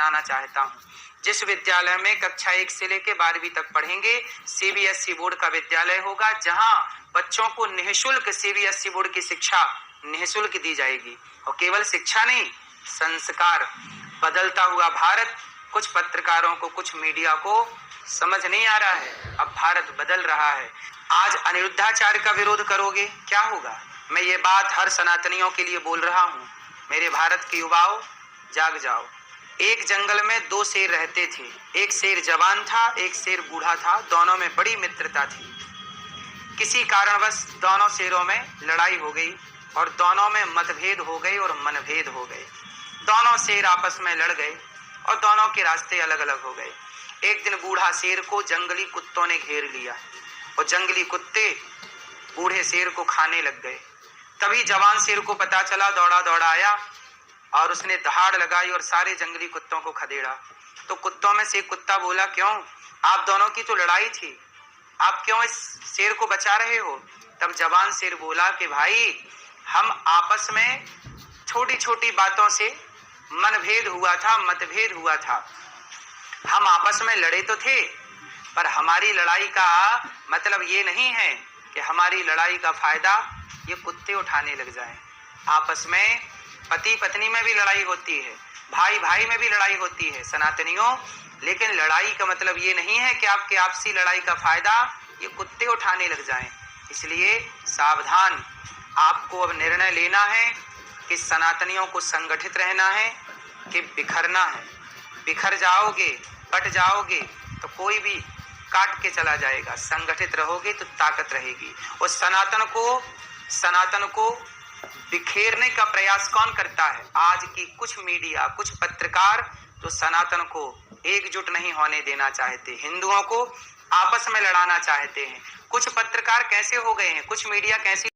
बनाना चाहता हूँ। जिस विद्यालय में कक्षा 1 से लेकर 12वीं तक पढ़ेंगे सीबीएसई बोर्ड का विद्यालय होगा, जहां बच्चों को निःशुल्क सीबीएसई बोर्ड की शिक्षा निःशुल्क दी जाएगी। और केवल शिक्षा नहीं, संस्कार। बदलता हुआ भारत, कुछ पत्रकारों को, कुछ मीडिया को समझ नहीं आ रहा है, अब भारत बदल रहा है। आज अनिरुद्धाचार्य का विरोध करोगे, क्या होगा? मैं ये बात हर सनातनियों के लिए बोल रहा हूँ। मेरे भारत के युवाओं, जाग जाओ। एक जंगल में 2 शेर रहते थे। एक शेर जवान था, एक शेर बूढ़ा था। दोनों में बड़ी मित्रता थी। किसी कारणवश दोनों शेरों में लड़ाई हो गई और दोनों में मतभेद हो गए और मनभेद हो गए। दोनों शेर आपस में लड़ गए और दोनों के रास्ते अलग अलग हो गए। एक दिन बूढ़ा शेर को जंगली कुत्तों ने घेर लिया और जंगली कुत्ते बूढ़े शेर को खाने लग गए। तभी जवान शेर को पता चला, दौड़ा दौड़ा आया और उसने दहाड़ लगाई और सारे जंगली कुत्तों को खदेड़ा। तो कुत्तों में से एक कुत्ता बोला, क्यों? आप दोनों की तो लड़ाई थी, आप क्यों इस शेर को बचा रहे हो? तब जवान शेर बोला कि भाई, हम आपस में छोटी छोटी बातों से मनभेद हुआ था, मतभेद हुआ था। हम आपस में लड़े तो थे, पर हमारी लड़ाई का मतलब ये नहीं है कि हमारी लड़ाई का फायदा ये कुत्ते उठाने लग जाएं। आपस में पति पत्नी में भी लड़ाई होती है, भाई भाई में भी लड़ाई होती है सनातनियों, लेकिन लड़ाई का मतलब ये नहीं है कि आपके आपसी लड़ाई का फायदा ये कुत्ते उठाने लग जाएं। इसलिए सावधान। आपको अब निर्णय लेना है कि सनातनियों को संगठित रहना है कि बिखरना है। बिखर जाओगे, बट जाओगे तो कोई भी काट के चला जाएगा। संगठित रहोगे तो ताकत रहेगी। और सनातन को बिखेरने का प्रयास कौन करता है? आज की कुछ मीडिया, कुछ पत्रकार तो सनातन को एकजुट नहीं होने देना चाहते, हिंदुओं को आपस में लड़ाना चाहते हैं। कुछ पत्रकार कैसे हो गए हैं, कुछ मीडिया कैसी